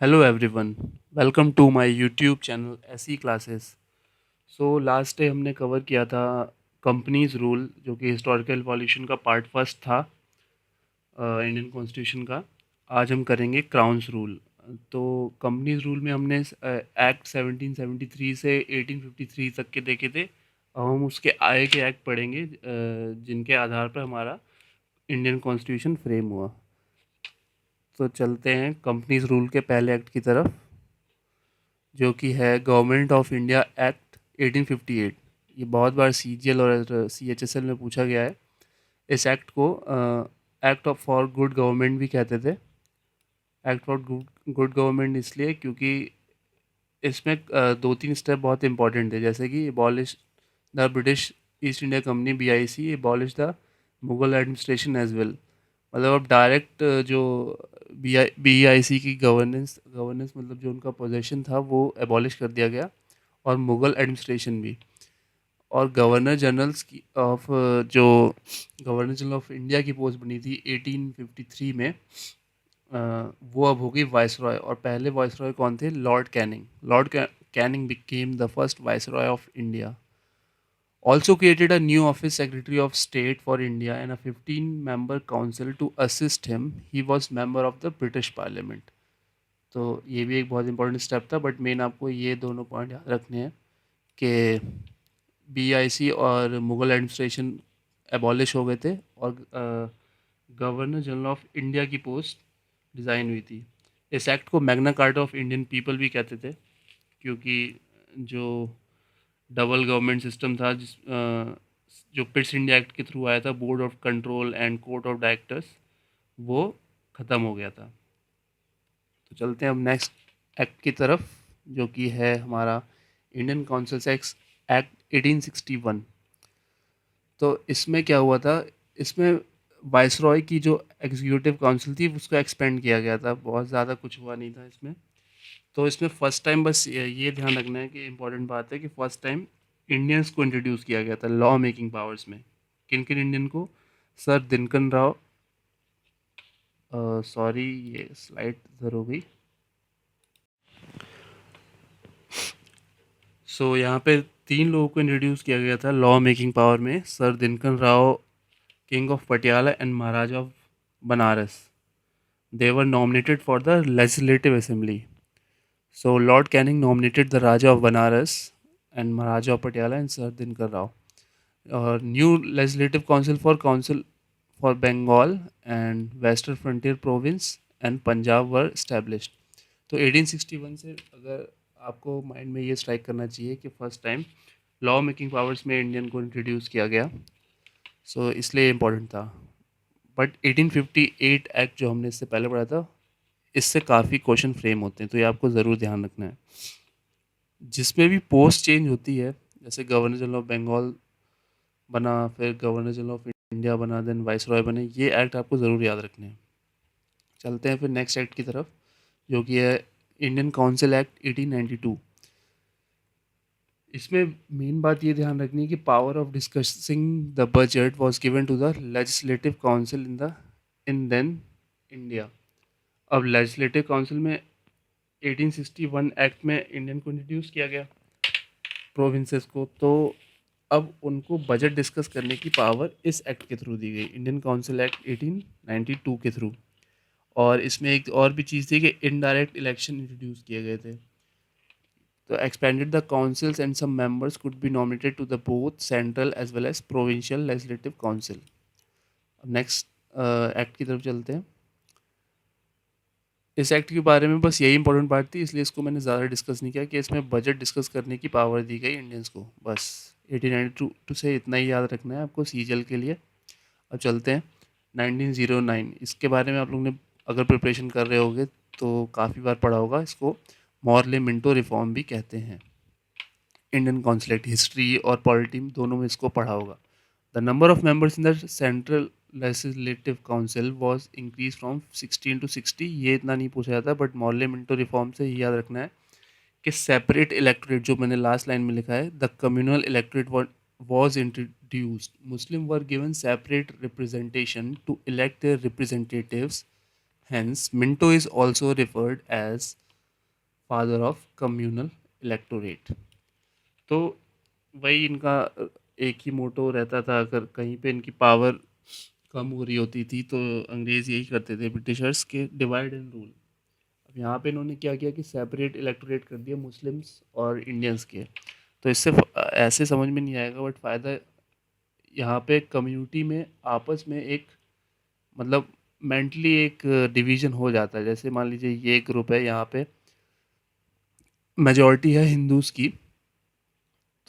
Hello everyone, welcome to my YouTube channel AC classes. So last day हमने cover किया था company's rule, जो कि हिस्टोरिकल इवोल्यूशन का पार्ट फर्स्ट था इंडियन कॉन्स्टिट्यूशन का। आज हम करेंगे क्राउन्स रूल। तो कंपनीज रूल में हमने एक्ट 1773 से 1853 तक के देखे थे। अब हम उसके आगे के एक्ट पढ़ेंगे जिनके आधार पर हमारा इंडियन कॉन्स्टिट्यूशन फ्रेम हुआ। तो चलते हैं कंपनीज रूल के पहले एक्ट की तरफ, जो कि है गवर्नमेंट ऑफ इंडिया एक्ट 1858। ये बहुत बार सीजीएल और सीएचएसएल में पूछा गया है। इस एक्ट को act of for good government भी कहते थे। एक्ट फॉर गुड गवर्नमेंट इसलिए क्योंकि इसमें दो तीन स्टेप बहुत इंपॉर्टेंट थे, जैसे कि abolish the British East India Company BIC, abolish the Mughal administration as well. मतलब अब डायरेक्ट जो BIC की गवर्नेंस गवर्नेंस मतलब जो उनका पोजीशन था वो एबॉलिश कर दिया गया, और मुगल एडमिनिस्ट्रेशन भी। और गवर्नर जनरल्स की ऑफ जो गवर्नर जनरल ऑफ इंडिया की पोस्ट बनी थी 1853 में, वो अब हो गई वाइसरॉय। और पहले वाइसरॉय कौन थे? Lord Canning. Canning became the first viceroy of India. Also created a new office, Secretary of State for India, and a 15-member council to assist him. He was member of the British Parliament. तो ये भी एक बहुत important step था, but main आपको ये दोनों point याद रखने हैं कि BIC और मुगल एडमिनिस्ट्रेशन एबॉलिश हो गए थे, और गवर्नर जनरल ऑफ इंडिया की पोस्ट डिज़ाइन हुई थी। इस एक्ट को Magna carta of Indian people भी कहते थे, क्योंकि जो डबल गवर्नमेंट सिस्टम था जो पिट्स इंडिया एक्ट के थ्रू आया था, board of control and court of directors, वो ख़त्म हो गया था। तो चलते हैं अब नेक्स्ट एक्ट की तरफ, जो कि है हमारा इंडियन काउंसिल एक्ट 1861। तो इसमें क्या हुआ था? इसमें वाइसरॉय की जो एग्जीक्यूटिव काउंसिल थी उसको एक्सपेंड किया गया था, बहुत ज़्यादा कुछ हुआ नहीं था इसमें। तो इसमें फ़र्स्ट टाइम, बस ये ध्यान रखना है कि इम्पोर्टेंट बात है कि फ़र्स्ट टाइम इंडियंस को इंट्रोड्यूस किया गया था लॉ मेकिंग पावर्स में। किन किन इंडियन को? सर दिनकन राव, सॉरी ये स्लाइड इधर हो गई। सो यहाँ पे तीन लोगों को इंट्रोड्यूस किया गया था लॉ मेकिंग पावर में: sir Dinkar Rao, king of Patiala and Maharaja of Banaras. They were nominated for the Legislative Assembly. So Lord Canning nominated the Raja of Banaras and Maharaja of Patiala and Sir Dinkar Rao. New Legislative Council for Bengal and Western Frontier Province and Punjab were established. तो 1861 से अगर आपको mind में ये strike करना चाहिए कि first time law making powers में इंडियन को इंट्रोड्यूस किया गया। सो इसलिए इम्पोर्टेंट था। बट 1858 एक्ट जो हमने इससे पहले पढ़ा था, इससे काफ़ी क्वेश्चन फ्रेम होते हैं, तो ये आपको ज़रूर ध्यान रखना है। जिसमें भी पोस्ट चेंज होती है, जैसे गवर्नर जनरल ऑफ बंगाल बना, फिर गवर्नर जनरल ऑफ इंडिया बना, देन वाइसरॉय बने, ये एक्ट आपको ज़रूर याद रखने हैं। चलते हैं फिर नेक्स्ट एक्ट की तरफ, जो कि है इंडियन काउंसिल एक्ट 1892। इसमें मेन बात ये ध्यान रखनी है कि power of discussing the budget was given to the legislative council in then India. अब लेजिस्लेटिव काउंसिल में 1861 एक्ट में इंडियन को इंट्रोड्यूस किया गया, प्रोविंसेस को। तो अब उनको बजट डिस्कस करने की पावर इस एक्ट के थ्रू दी गई, इंडियन काउंसिल एक्ट 1892 के थ्रू। और इसमें एक और भी चीज़ थी कि इनडायरेक्ट इलेक्शन इंट्रोड्यूस किए गए थे। तो expanded the councils and some members could be nominated to the both central as well as provincial legislative council. अब नेक्स्ट एक्ट की तरफ चलते हैं। इस एक्ट के बारे में बस यही इंपॉर्टेंट बात थी, इसलिए इसको मैंने ज़्यादा डिस्कस नहीं किया कि इसमें बजट डिस्कस करने की पावर दी गई इंडियंस को। बस 1892 से इतना ही याद रखना है आपको सीजीएल के लिए। अब चलते हैं 1909। इसके बारे में आप लोग ने अगर प्रिपरेशन कर रहे होगे तो काफ़ी बार पढ़ा होगा इसको। मॉर्ले मिंटो रिफॉर्म भी कहते हैं। इंडियन कॉन्सुलेट हिस्ट्री और पॉलिटी दोनों में इसको पढ़ा होगा। The number of members in the central legislative council was increase from 16 to 60। ये इतना नहीं पूछा जाता, बट मॉर्ले मिंटो रिफॉर्म से ही याद रखना है कि सेपरेट इलेक्टोरेट, जो मैंने लास्ट लाइन में लिखा है, the communal electorate was introduced. Muslims were given separate representation to elect their representatives. Hence, Minto is also referred as father of communal electorate. तो वही इनका एक ही मोटो रहता था, अगर कहीं पे इनकी पावर कम हो रही होती थी तो अंग्रेज़ यही करते थे ब्रिटिशर्स के, डिवाइड एंड रूल। अब यहाँ पे इन्होंने क्या किया कि सेपरेट इलेक्टोरेट कर दिया मुस्लिम्स और इंडियंस के। तो इससे ऐसे समझ में नहीं आएगा, बट फ़ायदा यहाँ पे कम्युनिटी में आपस में एक, मतलब मेंटली एक डिवीजन हो जाता है। जैसे मान लीजिए ये ग्रुप है, यहाँ पे मेजॉरिटी है हिंदूज़ की,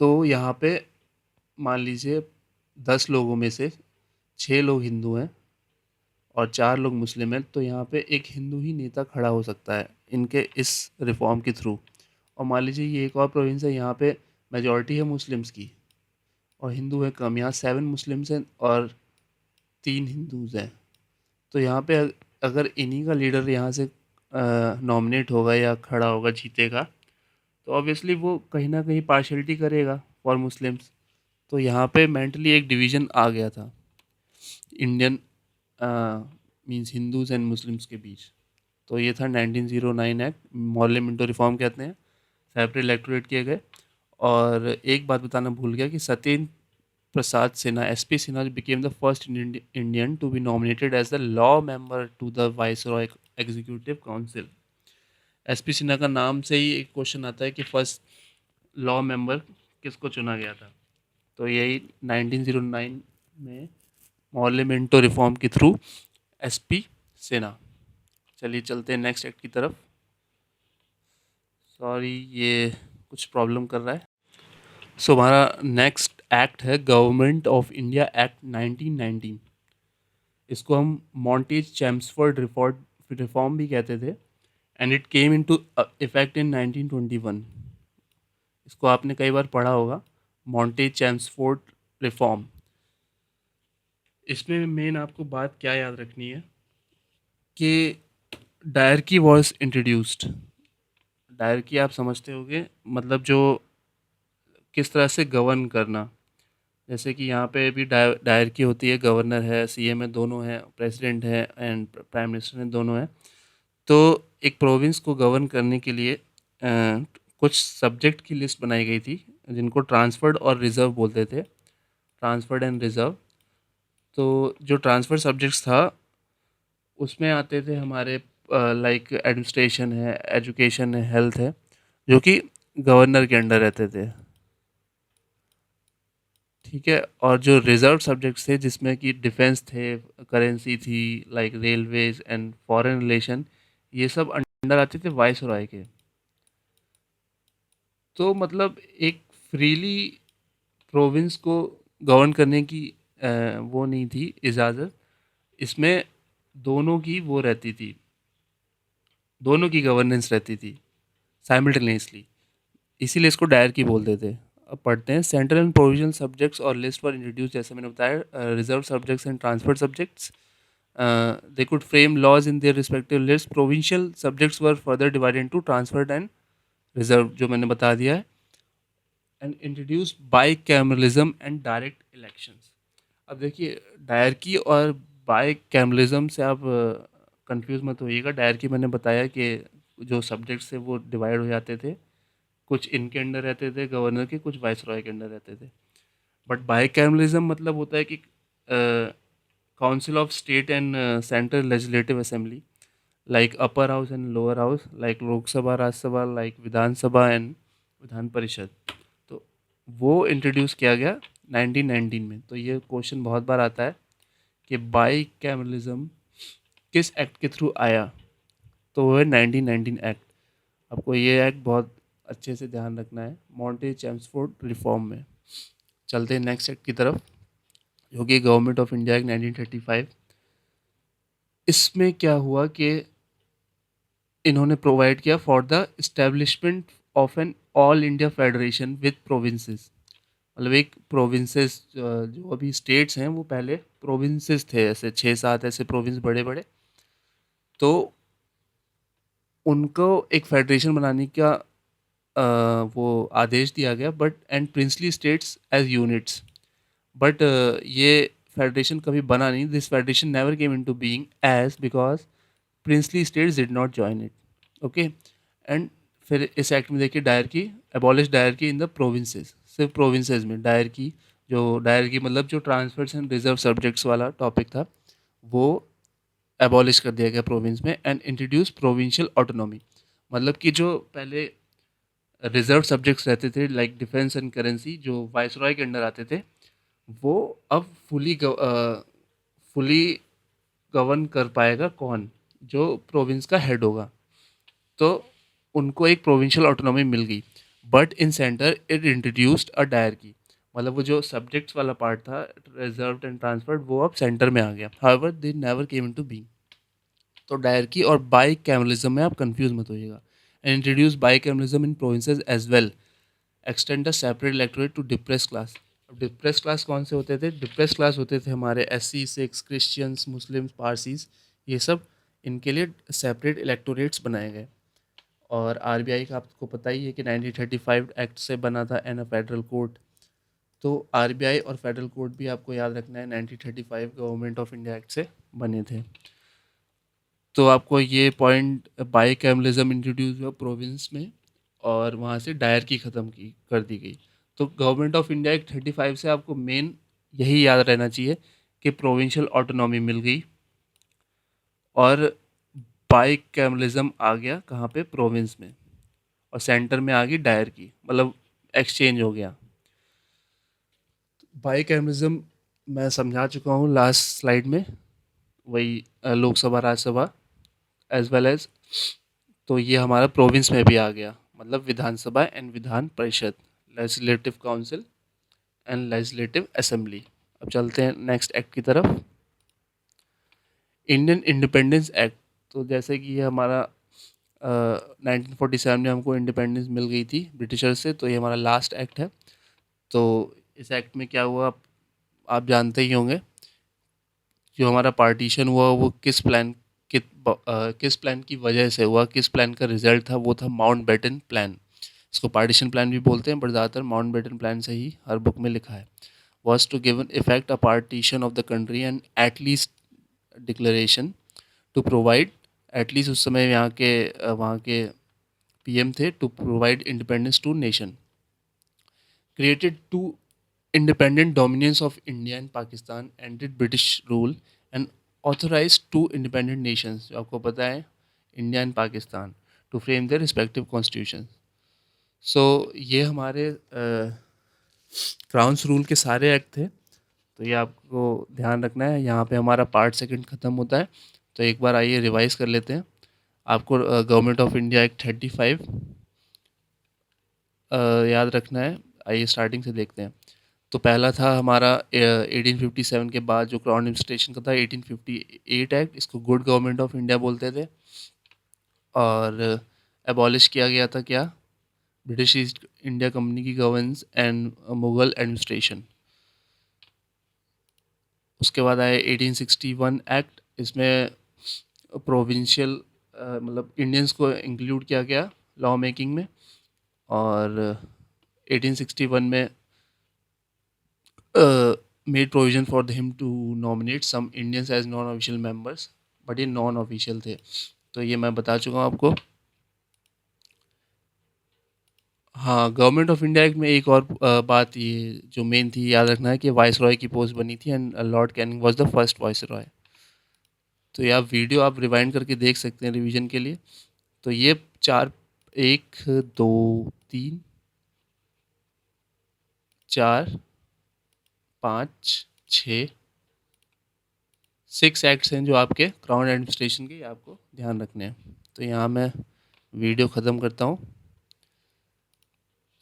तो यहाँ पे मान लीजिए 10 लोगों में से 6 लोग हिंदू हैं और 4 लोग मुस्लिम हैं, तो यहाँ पे एक हिंदू ही नेता खड़ा हो सकता है इनके इस रिफॉर्म के थ्रू। और मान लीजिए ये एक और प्रोविंस है, यहाँ पे मेजॉरिटी है मुस्लिम्स की और हिंदू है कम, यहाँ 7 मुस्लिम्स हैं और 3 हिंदूज़ हैं। तो यहाँ पे अगर इन्हीं का लीडर यहाँ से नॉमिनेट होगा या खड़ा होगा, जीतेगा, तो ऑब्वियसली वो कहीं ना कहीं पार्शलिटी करेगा फॉर मुस्लिम्स। तो यहाँ पे मेंटली एक डिवीजन आ गया था Indian means Hindus and Muslims के बीच। तो ये था 1909 एक्ट, मोर्ले मिंटो रिफॉर्म कहते हैं। सेपरेट इलेक्टोरेट किए गए। और एक बात बताना भूल गया कि Satyendra Prasad Sinha, SP Sinha, became the first Indian to be nominated as the law member to the viceroy executive council. SP Sinha का नाम से ही एक क्वेश्चन आता है कि फर्स्ट लॉ मेंबर किसको चुना गया था। तो यही 1909 में मोर्ले मिंटो रिफॉर्म के थ्रू एसपी सिन्हा। चलिए चलते हैं नेक्स्ट एक्ट की तरफ। सॉरी, ये कुछ प्रॉब्लम कर रहा है। सो हमारा नेक्स्ट एक्ट है गवर्नमेंट ऑफ इंडिया एक्ट 1919। इसको हम मॉन्टेज चैम्सफोर्ड रिफॉर्म भी कहते थे, and it came into effect in 1921। इसको आपने कई बार पढ़ा होगा, मॉन्टेज चैम्सफोर्ड रिफॉर्म। इसमें मेन आपको बात क्या याद रखनी है कि डायरकी वॉज इंट्रोड्यूस्ड। डायरकी आप समझते होंगे, मतलब जो किस तरह से गवर्न करना। जैसे कि यहाँ पे भी डायरकी होती है, गवर्नर है, सीएम है, दोनों हैं, प्रेसिडेंट है एंड प्राइम मिनिस्टर है, दोनों हैं। तो एक प्रोविंस को गवर्न करने के लिए कुछ सब्जेक्ट की लिस्ट बनाई गई थी, जिनको ट्रांसफर्ड और रिज़र्व बोलते थे, ट्रांसफर्ड एंड रिज़र्व। तो जो ट्रांसफर सब्जेक्ट्स था उसमें आते थे हमारे लाइक एडमिनिस्ट्रेशन है, एजुकेशन है, हेल्थ है, जो कि गवर्नर के अंडर रहते थे। ठीक है। और जो रिजर्व सब्जेक्ट्स थे जिसमें कि डिफेंस थे, करेंसी थी, like railways and foreign relation, ये सब अंडर आते थे वाइसरॉय के। तो मतलब एक फ्रीली प्रोविंस को गवर्न करने की वो नहीं थी इजाज़त। इसमें दोनों की वो रहती थी, दोनों की गवर्नेंस रहती थी साइमल्टेनियसली। इसीलिए इसको डायर की बोलते थे। अब पढ़ते हैं। सेंट्रल एंड प्रोविजनल सब्जेक्ट्स और लिस्ट पर इंट्रोड्यूस, जैसे मैंने बताया, reserve subjects and transfer subjects. They could frame laws in their respective lists. Provincial subjects were further divided into transferred and reserved, जो मैंने बता दिया है, and introduced bicameralism and direct elections. अब देखिए, डायरकी और बाइकैमरलिज्म से आप कंफ्यूज मत होइएगा। डायरकी मैंने बताया कि जो सब्जेक्ट्स थे वो डिवाइड हो जाते थे, कुछ इनके अंडर रहते थे गवर्नर के, कुछ वाइसरॉय के अंडर रहते थे। बट बाइकैमरलिज्म मतलब होता है कि council of state and central legislative assembly, like upper house and lower house, like लोक सभा, Rajya Sabha, like Vidhan Sabha and Vidhan Parishad. तो वो इंट्रोड्यूस किया गया 1919 में। तो ये क्वेश्चन बहुत बार आता है कि बाई कैमरलिज्म किस एक्ट के थ्रू आया, तो वो है 1919 एक्ट। आपको ये एक्ट बहुत अच्छे से ध्यान रखना है, मॉन्टे चैम्सफोर्ड रिफॉर्म में। चलते हैं नेक्स्ट एक्ट की तरफ, जो कि गवर्नमेंट ऑफ इंडिया एक्ट 1935। इसमें क्या हुआ कि इन्होंने प्रोवाइड किया for the establishment of an all India federation with provinces. मतलब एक प्रोविंसेस, जो अभी स्टेट्स हैं वो पहले प्रोविंसेस थे, ऐसे 6-7 ऐसे प्रोविंस बड़े बड़े। तो उनको एक फेडरेशन बनाने का वो आदेश दिया गया, but and princely states as units. But ये फेडरेशन कभी बना नहीं। This federation never came into being as because princely states did not join it. Okay, and फिर इस एक्ट में देखिए dyarchy, abolish dyarchy in the provinces, सिर्फ provinces में डायरकी, जो डायरकी मतलब जो ट्रांसफर्स एंड रिजर्व सब्जेक्ट्स वाला टॉपिक था वो एबॉलिश कर दिया गया प्रोविंस में। एंड इंट्रोड्यूस प्रोविंशियल ऑटोनॉमी, मतलब कि जो पहले रिजर्व सब्जेक्ट्स रहते थे लाइक डिफेंस एंड करेंसी जो वाइसरॉय के अंडर आते थे, वो अब फुली गवर्न कर पाएगा कौन, जो प्रोविंस का हेड होगा। तो उनको एक प्रोविंशियल ऑटोनॉमी मिल गई, but in centre it introduced a dyarchy, मतलब वो जो सब्जेक्ट्स वाला पार्ट था रिजर्व एंड ट्रांसफर्ड वो अब सेंटर में आ गया। However they never came into being. तो डायरकी और बाई कैमरलिज्म में आप कंफ्यूज मत होइएगा। And introduce bicameralism in provinces as well, extend the separate electorate to depress class. अब डिप्रेस क्लास कौन से होते थे? डिप्रेस क्लास होते थे हमारे SC, Sikhs, Christians, Muslims, Parsis, ये सब, इनके लिए सेपरेट इलेक्टोरेट्स बनाए गए। और आरबीआई का आपको पता ही है कि 1935 एक्ट से बना था एंड अ फेडरल कोर्ट। तो आरबीआई और फेडरल कोर्ट भी आपको याद रखना है 1935 गवर्नमेंट ऑफ इंडिया एक्ट से बने थे। तो आपको ये पॉइंट, बाई कैमरलिज्म इंट्रोड्यूस हुआ प्रोविंस में और वहाँ से डायरकी ख़त्म की कर दी गई। तो गवर्नमेंट ऑफ इंडिया एक्ट 35 से आपको मेन यही याद रहना चाहिए कि प्रोविंशियल ऑटोनॉमी मिल गई और बाई कैमरलिज्म आ गया कहाँ पे? प्रोविंस में, और सेंटर में आ गई डायरकी, मतलब एक्सचेंज हो गया। बाई कैमरलिज्म मैं समझा चुका हूँ लास्ट स्लाइड में, वही Lok Sabha Rajya Sabha as well as, तो ये हमारा प्रोविंस में भी आ गया, मतलब विधानसभा and Vidhan Parishad, legislative council and legislative assembly. अब चलते हैं नेक्स्ट एक्ट की तरफ, इंडियन इंडिपेंडेंस एक्ट। तो जैसे कि ये हमारा 1947 में हमको इंडिपेंडेंस मिल गई थी ब्रिटिशर से, तो ये हमारा लास्ट एक्ट है। तो इस एक्ट में क्या हुआ आप जानते ही होंगे। जो हमारा पार्टीशन हुआ वो किस प्लान की वजह से हुआ, किस प्लान का रिजल्ट था, वो था माउंटबेटन प्लान। इसको पार्टीशन प्लान भी बोलते हैं, बट ज़्यादातर माउंटबेटन प्लान से ही हर बुक में लिखा है। Was to given effect a partition of the country and at least declaration to provide, at least उस समय यहाँ के वहाँ के पीएम थे, to provide independence to nation, created to independent dominance of India and Pakistan, ended British rule and authorized two independent nations, जो आपको पता है India and Pakistan, to frame their respective constitutions. So ये हमारे क्राउन्स रूल के सारे act थे। तो ये आपको ध्यान रखना है, यहाँ पे हमारा पार्ट सेकंड ख़त्म होता है। तो एक बार आइए रिवाइज कर लेते हैं। आपको गवर्नमेंट ऑफ इंडिया एक्ट 35 याद रखना है। आइए स्टार्टिंग से देखते हैं। तो पहला था हमारा 1857 के बाद जो क्राउन एडमिनिस्ट्रेशन का था 1858 एक्ट, इसको गुड गवर्नमेंट ऑफ इंडिया बोलते थे। और एबॉलिश किया गया था क्या? ब्रिटिश ईस्ट इंडिया कंपनी की गवर्नेंस एंड मुगल एडमिनिस्ट्रेशन। उसके बाद आया 1861 एक्ट, इसमें प्रोविंशियल मतलब इंडियंस को इंक्लूड किया गया लॉ मेकिंग में। और 1861 में made provision for him to nominate some Indians as non official members, but ये नॉन ऑफिशियल थे। तो ये मैं बता चुका हूँ आपको। हाँ, गवर्नमेंट ऑफ इंडिया एक्ट में एक और बात ये जो मेन थी याद रखना है कि वाइस रॉय की पोस्ट बनी थी and Lord Canning was the first vice Roy. तो ये आप वीडियो आप रिवाइंड करके देख सकते हैं रिवीजन के लिए। तो ये चार, एक, दो, तीन, चार, पाँच, छः, 6 एक्ट्स हैं जो आपके क्राउन एडमिनिस्ट्रेशन के, ये आपको ध्यान रखने हैं। तो यहाँ मैं वीडियो ख़त्म करता हूँ।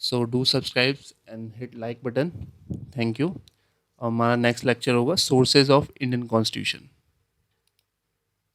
So do subscribe and hit like button. Thank you. और हमारा नेक्स्ट लेक्चर होगा सोर्सेज ऑफ इंडियन कॉन्स्टिट्यूशन।